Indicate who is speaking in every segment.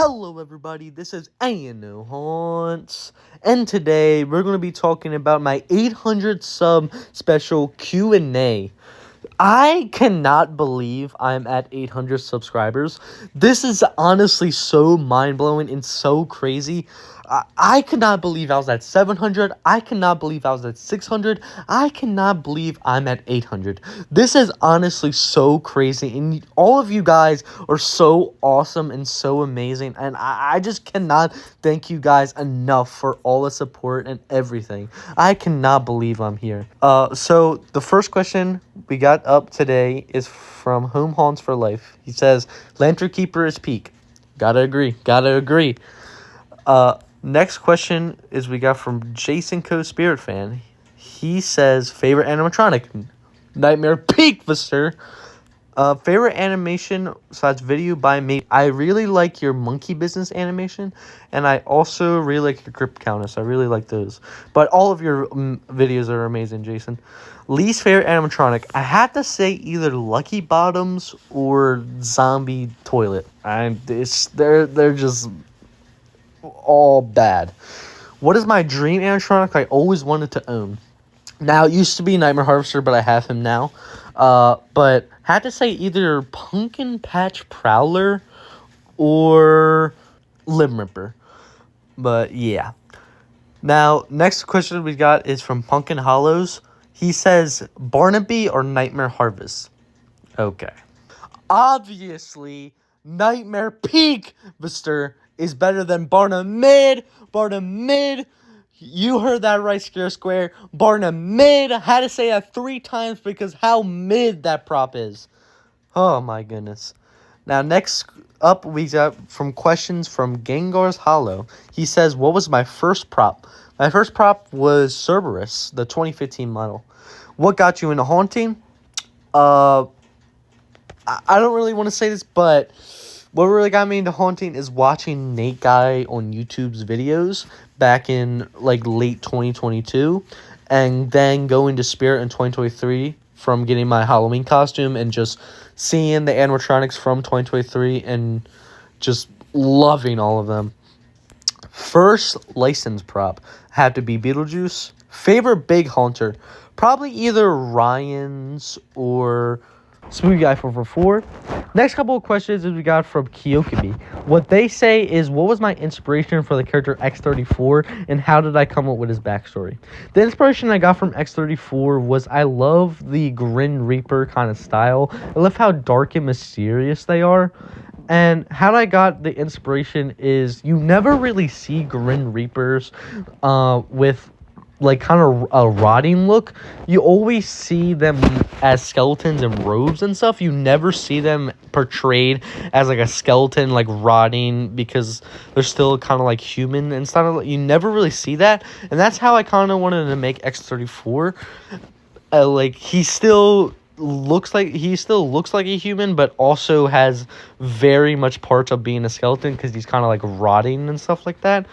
Speaker 1: Hello everybody, this is ANO Haunts, and today we're going to be talking about my 800 sub special Q&A. I cannot believe I'm at 800 subscribers. This is honestly so mind-blowing and so crazy. I cannot believe I was at 700. I cannot believe I was at 600. I cannot believe I'm at 800. This is honestly so crazy. And all of you guys are so awesome and so amazing. And I just cannot thank you guys enough for all the support and everything. I cannot believe I'm here. So the first question we got up today is from Home Haunts for Life. He says, Lantern Keeper is peak. Gotta agree. Next question is we got from Jason Co. Spirit Fan. He says, favorite animatronic? Nightmare Peak, Mister. Favorite animation / video by me. I really like your monkey business animation, and I also really like your Crypt Countess. I really like those. But all of your videos are amazing, Jason. Least favorite animatronic. I had to say either Lucky Bottoms or Zombie Toilet. They're just all bad. What is my dream animatronic I always wanted to own? Now, it used to be Nightmare Harvester, but I have him now. But had to say either Pumpkin Patch Prowler or Limb Ripper. But yeah. Now, next question we got is from Pumpkin Hollows. He says, Barnaby or Nightmare Harvest? Okay. Obviously, Nightmare Peak, Mister, is better than Barnum Mid. You heard that right, Square. Barnum Mid. I had to say that 3 times because how mid that prop is. Oh my goodness. Now, next up, we got from questions from Gengar's Hollow. He says, what was my first prop? My first prop was Cerberus, the 2015 model. What got you into haunting? I don't really want to say this, but what really got me into haunting is watching Nate Guy on YouTube's videos back in like late 2022, and then going to Spirit in 2023 from getting my Halloween costume and just seeing the animatronics from 2023 and just loving all of them. First license prop had to be Beetlejuice. Favorite big haunter, probably either Ryan's or Spooky Guy 444. Next couple of questions we got from Kyokibi. What they say is, what was my inspiration for the character X34 and how did I come up with his backstory? The inspiration I got from X34 was I love the Grim Reaper kind of style. I love how dark and mysterious they are. And how I got the inspiration is you never really see Grim Reapers with like kind of a rotting look. You always see them as skeletons in robes and stuff. You never see them portrayed as like a skeleton like rotting because they're still kind of like human and stuff. You never really see that, and that's how I kind of wanted to make X34. Like he still looks like a human, but also has very much parts of being a skeleton because he's kind of like rotting and stuff like that.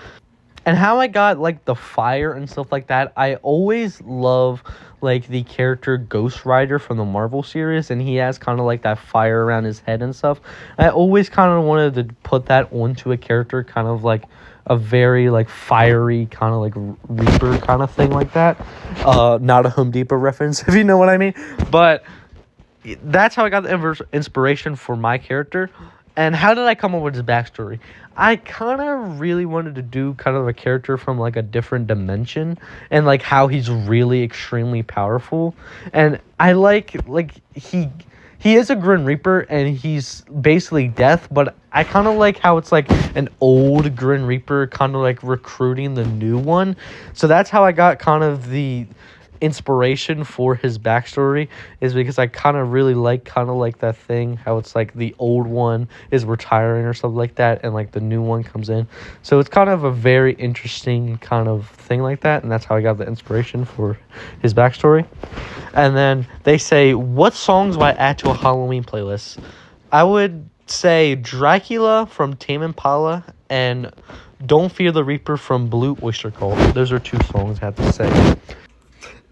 Speaker 1: And how I got, like, the fire and stuff like that, I always love, like, the character Ghost Rider from the Marvel series, and he has kind of, like, that fire around his head and stuff. I always kind of wanted to put that onto a character, kind of, like, a very, like, fiery, kind of, like, Reaper kind of thing like that. Not a Home Depot reference, if you know what I mean. But that's how I got the inspiration for my character. And how did I come up with his backstory? I kind of really wanted to do kind of a character from, like, a different dimension. And, like, how he's really extremely powerful. And I like he is a Grim Reaper, and he's basically death. But I kind of like how it's, like, an old Grim Reaper kind of, like, recruiting the new one. So that's how I got kind of the inspiration for his backstory, is because I kind of really like that thing how it's like the old one is retiring or something like that, and like the new one comes in. So it's kind of a very interesting kind of thing like that, and that's how I got the inspiration for his backstory. And then they say, what songs will I add to a Halloween playlist? I would say Dracula from Tame Impala and Don't Fear the Reaper from Blue Oyster Cult. Those are 2 songs I have to say.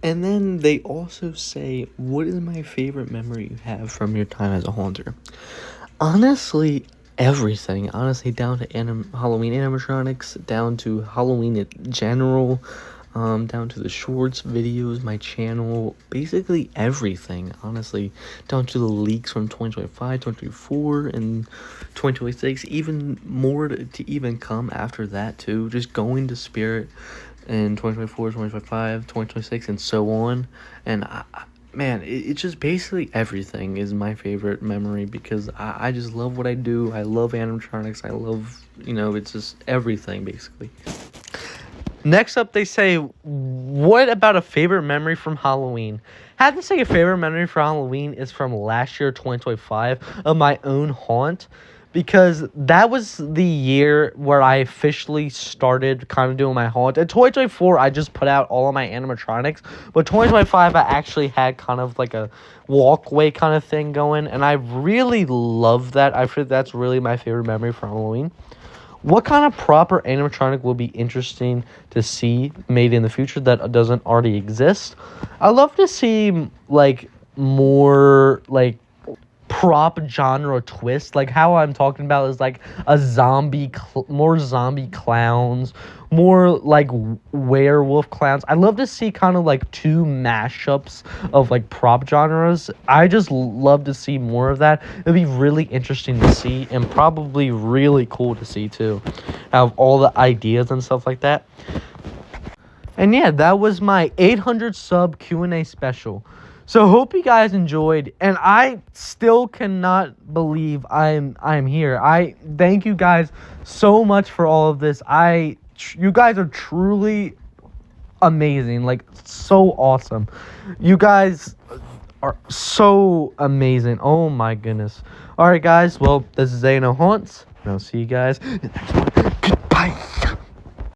Speaker 1: And then they also say, what is my favorite memory you have from your time as a haunter? Honestly, everything, honestly, down to Halloween animatronics, down to Halloween in general, down to the shorts, videos, my channel, basically everything, honestly, down to the leaks from 2025, 2024, and 2026, even more to even come after that, too, just going to Spirit in 2024, 2025, 2026, and so on, and man, it's just basically everything is my favorite memory because I just love what I do. I love animatronics. I love, it's just everything basically. Next up, they say, what about a favorite memory from Halloween? I have to say a favorite memory for Halloween is from last year, 2025, of my own haunt. Because that was the year where I officially started kind of doing my haunt. In 2024, I just put out all of my animatronics. But 2025, I actually had kind of like a walkway kind of thing going. And I really love that. I feel that's really my favorite memory for Halloween. What kind of proper animatronic will be interesting to see made in the future that doesn't already exist? I'd love to see, like, more, like, prop genre twist. Like, how I'm talking about is, like, a more zombie clowns, more, like, werewolf clowns. I'd love to see kind of, like, two mashups of, like, prop genres. I just love to see more of that. It'd be really interesting to see and probably really cool to see, too. Have all the ideas and stuff like that. And yeah, that was my 800 sub Q&A special. So hope you guys enjoyed, and I still cannot believe I'm here. I thank you guys so much for all of this. You guys are truly amazing, like so awesome. You guys are so amazing. Oh my goodness. All right, guys. Well, this is Zano Haunts, and I'll see you guys in the next one. Goodbye.